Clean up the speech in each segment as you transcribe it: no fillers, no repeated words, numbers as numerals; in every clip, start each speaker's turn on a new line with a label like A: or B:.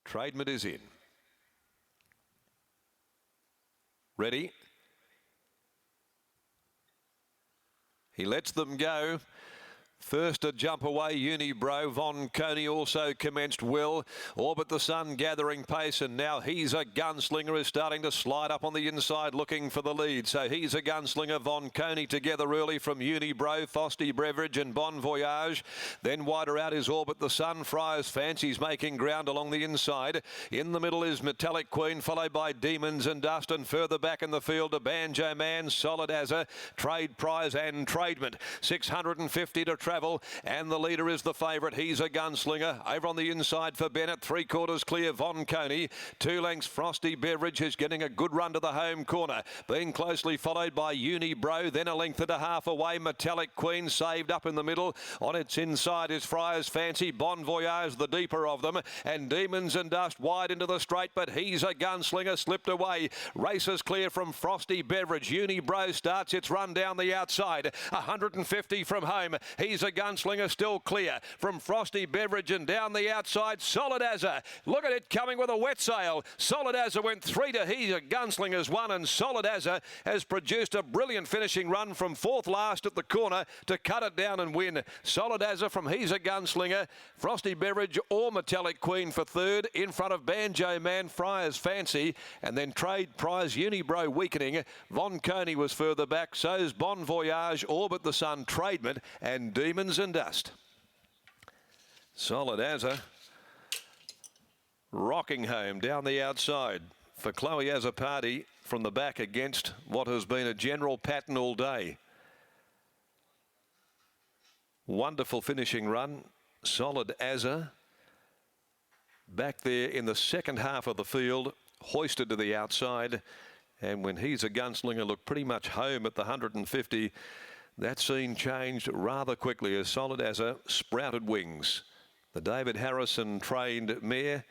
A: Tradement is in. Ready. He lets them go. First a jump away, Unibro. Von Coney also commenced well. Orbit the Sun gathering pace, and now He's a Gunslinger is starting to slide up on the inside looking for the lead. So He's a Gunslinger, Von Coney together early from Unibro, Frosty Beverage and Bon Voyage. Then wider out is Orbit the Sun. Friar's Fancy's making ground along the inside. In the middle is Metallic Queen, followed by Demons and Dust, and further back in the field a Banjo Man, Solid as a Trade Prize and Tradement. 650 to travel, and the leader is the favourite. He's a Gunslinger. Over on the inside for Bennett, 3/4 clear, Von Coney. 2 lengths, Frosty Beverage is getting a good run to the home corner, being closely followed by Unibro. Then a length and a half away, Metallic Queen saved up in the middle. On its inside is Friar's Fancy, Bon Voyage the deeper of them, and Demons and Dust wide into the straight, but He's a Gunslinger slipped away. Races clear from Frosty Beverage. Unibro starts its run down the outside. 150 from home. He's a Gunslinger still clear from Frosty Beverage, and down the outside Solid as a. Look at it coming with a wet sail. Solid as a went 3 to He's a Gunslinger's 1, and Solid as a has produced a brilliant finishing run from 4th last at the corner to cut it down and win. Solid as a from He's a Gunslinger, Frosty Beverage or Metallic Queen for 3rd, in front of Banjo Man, Friar's Fancy, and then Trade Prize, Unibro weakening. Von Coney was further back, so's Bon Voyage, Orbit the Sun, Tradement and Demons and Dust. Solid as a rocking home down the outside for Chloe as a party from the back against what has been a general pattern all day. Wonderful finishing run. Solid as a back there in the second half of the field, hoisted to the outside, and when He's a Gunslinger looked pretty much home at the 150. That scene changed rather quickly as Solid as a sprouted wings. The David Harrison trained mare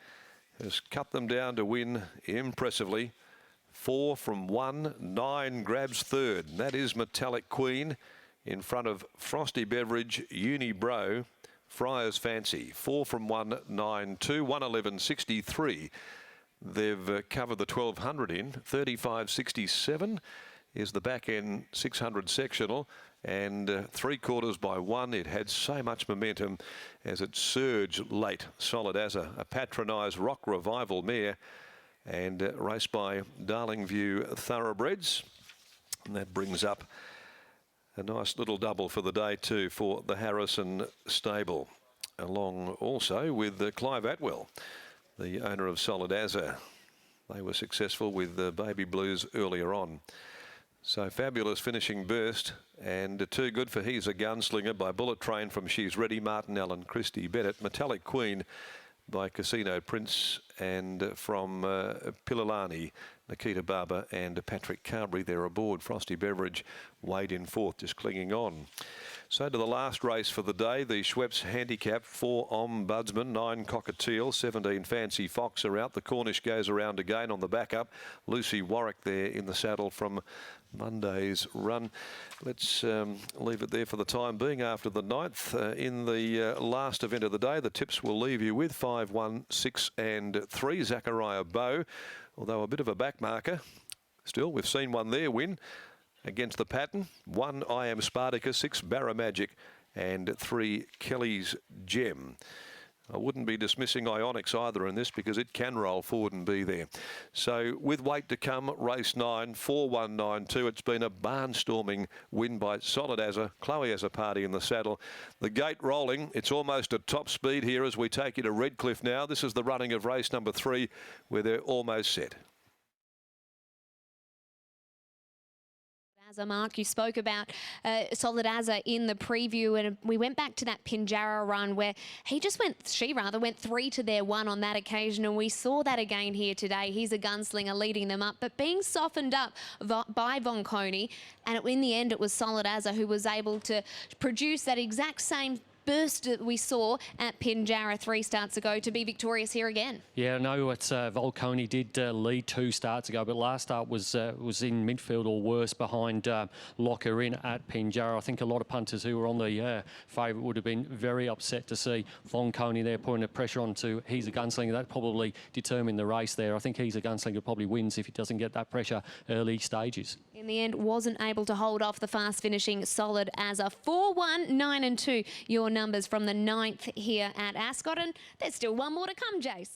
A: has cut them down to win impressively. 4 from 1, 9 grabs 3rd. And that is Metallic Queen in front of Frosty Beverage, Unibro, Friar's Fancy. 4 from 1, 9, 2, 111, 63. They've covered the 1200 in. 35.67 is the back end 600 sectional, and 3/4 by 1. It had so much momentum as it surged late. Solid as a patronised Rock Revival mare, and raced by Darlingview Thoroughbreds, and that brings up a nice little double for the day too for the Harrison stable, along also with Clive Atwell, the owner of Solid as a. They were successful with Baby Blues earlier on. So fabulous finishing burst, and too good for He's a Gunslinger by Bullet Train from She's Ready, Martin Allen, Christy Bennett. Metallic Queen by Casino Prince, and from Pililani, Nikita Barber and Patrick Carberry. They're aboard. Frosty Beverage weighed in 4th, just clinging on. So to the last race for the day, the Schweppes Handicap. 4 Ombudsman, 9 Cockatiel, 17 Fancy Fox are out. The Cornish goes around again on the backup. Lucy Warwick there in the saddle from Monday's run. Let's leave it there for the time being after the 9th. In the last event of the day, the tips will leave you with 5, 1, 6 and 3. Zachariah Bow, although a bit of a back marker. Still, we've seen one there win against the pattern. 1 I Am Spartacus, 6 Barra Magic and 3 Kelly's Gem. I wouldn't be dismissing Ionics either in this, because it can roll forward and be there. So with weight to come, race 9, 4192. It's been a barnstorming win by Solid as a. Chloe as a party in the saddle. The gate rolling. It's almost at top speed here as we take you to Redcliffe now. This is the running of race number 3, where they're almost set.
B: Mark, you spoke about Solid Azza in the preview, and we went back to that Pinjarra run where she went 3 to their 1 on that occasion, and we saw that again here today. He's a Gunslinger leading them up, but being softened up by Von Coney, and in the end it was Solid Azza who was able to produce that exact same burst that we saw at Pinjarra 3 starts ago to be victorious here again.
C: Yeah, I know it's Volconi did lead 2 starts ago, but last start was in midfield or worse behind Locker in at Pinjarra. I think a lot of punters who were on the favourite would have been very upset to see Volconi there putting the pressure on to He's a Gunslinger. That probably determined the race there. I think He's a Gunslinger probably wins if he doesn't get that pressure early stages.
B: In the end, wasn't able to hold off the fast finishing Solid as a 4-1, 9 and 2. Your numbers from the 9th here at Ascot, and there's still one more to come, Jace.